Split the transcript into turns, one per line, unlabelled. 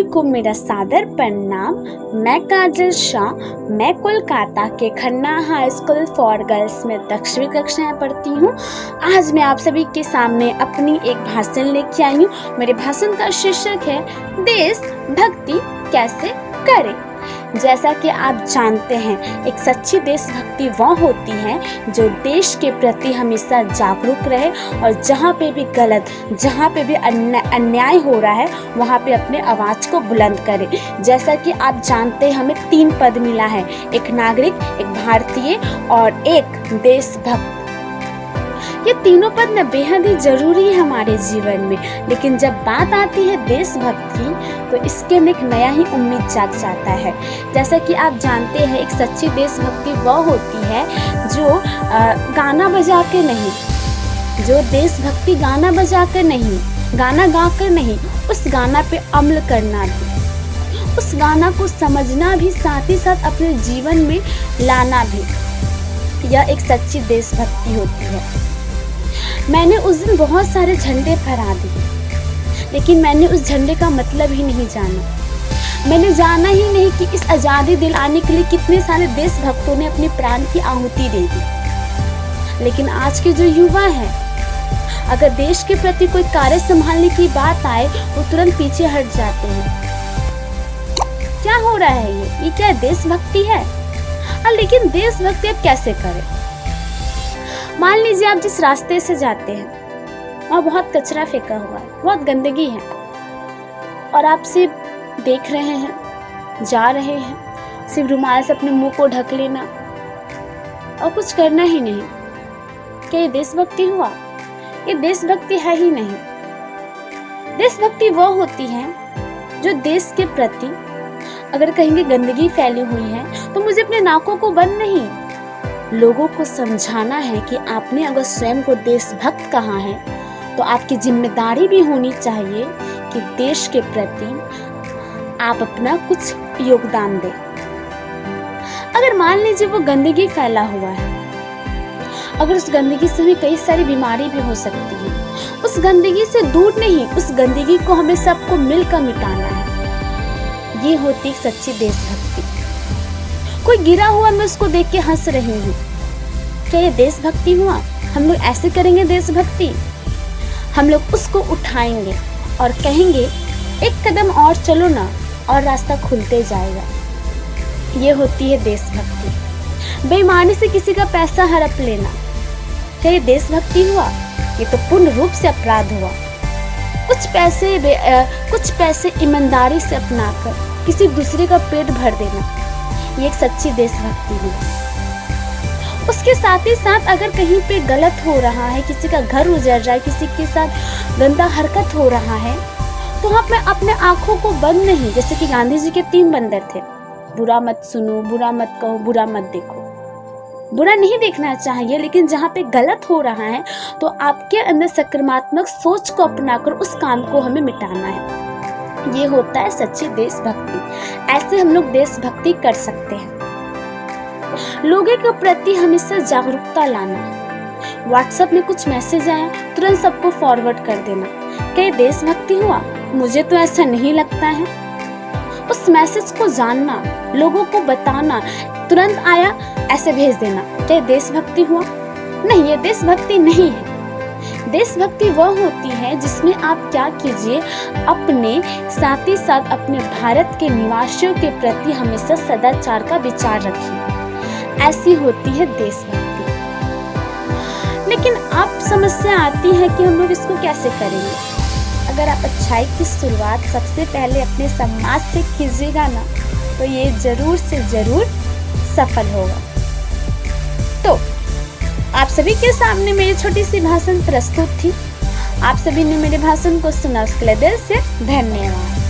सभी को मेरा सादर प्रणाम। मैं काजल शाह, मैं कोलकाता के Khanna high school for girls में 10वीं कक्षा में पढ़ती हूँ। आज मैं आप सभी के सामने अपनी एक भाषण लेके आई हूँ। मेरे भाषण का शीर्षक है देश भक्ति कैसे करें। जैसा कि आप जानते हैं, एक सच्ची देशभक्ति वह होती है जो देश के प्रति हमेशा जागरूक रहे और जहाँ पे भी गलत, जहाँ पे भी अन्याय हो रहा है वहाँ पे अपने आवाज़ को बुलंद करे। जैसा कि आप जानते हैं, हमें 3 पद मिला है, एक नागरिक, एक भारतीय और एक देशभक्त। ये तीनों पद न बेहद ही जरूरी है हमारे जीवन में, लेकिन जब बात आती है देशभक्ति तो इसके में एक नया ही उम्मीद जाग जाता है। जैसा कि आप जानते हैं, एक सच्ची देशभक्ति वह होती है जो गाना बजा के नहीं, जो देशभक्ति गाना बजा कर नहीं, गाना गा कर नहीं, उस गाना पे अमल करना भी, उस गाना को समझना भी, साथ ही साथ अपने जीवन में लाना भी, यह एक सच्ची देशभक्ति होती है। मैंने उस दिन बहुत सारे झंडे फहरा दिए, लेकिन मैंने उस झंडे का मतलब ही नहीं जाना। मैंने जाना ही नहीं कि इस आज़ादी दिलाने के लिए कितने सारे देशभक्तों ने अपने प्राण की आहुति दे दी। लेकिन आज के जो युवा हैं, अगर देश के प्रति कोई कार्य संभालने की बात आए वो तुरंत पीछे हट जाते हैं। क्या हो रहा है ये क्या देशभक्ति है? लेकिन देशभक्ति अब कैसे करें? मान लीजिए आप जिस रास्ते से जाते हैं वहाँ बहुत कचरा फेंका हुआ है, बहुत गंदगी है, और आप सिर्फ देख रहे हैं, जा रहे हैं, सिर्फ रुमाल से अपने मुंह को ढक लेना और कुछ करना ही नहीं। क्या ये देशभक्ति हुआ? ये देशभक्ति है ही नहीं। देशभक्ति वो होती है जो देश के प्रति, अगर कहेंगे गंदगी फैली हुई है तो मुझे अपने नाकों को बंद नहीं, लोगों को समझाना है कि आपने अगर स्वयं को देशभक्त कहा है तो आपकी जिम्मेदारी भी होनी चाहिए कि देश के प्रति आप अपना कुछ योगदान दें। अगर मान लीजिए वो गंदगी फैला हुआ है, अगर उस गंदगी से हमें कई सारी बीमारी भी हो सकती है, उस गंदगी से दूर नहीं, उस गंदगी को हमें सबको मिलकर मिटाना है। ये होती है सच्ची देशभक्ति। कोई गिरा हुआ मैं उसको देख के हंस रही हूँ, क्या ये देशभक्ति हुआ? हम लोग ऐसे करेंगे देशभक्ति, हम लोग उसको उठाएंगे और कहेंगे एक कदम और चलो ना, और रास्ता खुलते जाएगा। ये होती है देशभक्ति। बेईमानी से किसी का पैसा हड़प लेना, क्या ये देशभक्ति हुआ? ये तो पूर्ण रूप से अपराध हुआ। कुछ पैसे ईमानदारी से अपनाकर किसी दूसरे का पेट भर देना, ये एक सच्ची देशभक्ति है। उसके साथ ही साथ अगर कहीं पे गलत हो रहा है, किसी का घर उजड़ रहा है, किसी के साथ गंदा हरकत हो रहा है, तो वहाँ पे अपने आंखों को बंद नहीं, जैसे कि गांधी जी के 3 बंदर थे, बुरा मत सुनो, बुरा मत कहो, बुरा मत देखो। बुरा नहीं देखना चाहिए, लेकिन जहाँ पे गलत हो रहा है तो आपके अंदर सकारात्मक सोच को अपनाकर उस काम को हमें मिटाना है। ये होता है सच्ची देशभक्ति। ऐसे हम लोग देशभक्ति कर सकते हैं। लोगों के प्रति हमेशा जागरूकता लाना। व्हाट्सएप में कुछ मैसेज आया, तुरंत सबको फॉरवर्ड कर देना, क्या ये देशभक्ति हुआ? मुझे तो ऐसा नहीं लगता है। उस मैसेज को जानना, लोगों को बताना, तुरंत आया ऐसे भेज देना, क्या ये देशभक्ति हुआ? नहीं, ये देशभक्ति नहीं है। देशभक्ति वह होती है जिसमें आप क्या कीजिए, अपने साथ ही साथ अपने भारत के निवासियों के प्रति हमेशा सदाचार का विचार रखिए। ऐसी होती है देशभक्ति। लेकिन अब समस्या आती है कि हम लोग इसको कैसे करेंगे? अगर आप अच्छाई की शुरुआत सबसे पहले अपने समाज से कीजिएगा ना, तो ये जरूर से जरूर सफल होगा। तो आप सभी के सामने मेरी छोटी सी भाषण प्रस्तुत थी। आप सभी ने मेरे भाषण को सुना, उसके लिए दिल से धन्यवाद।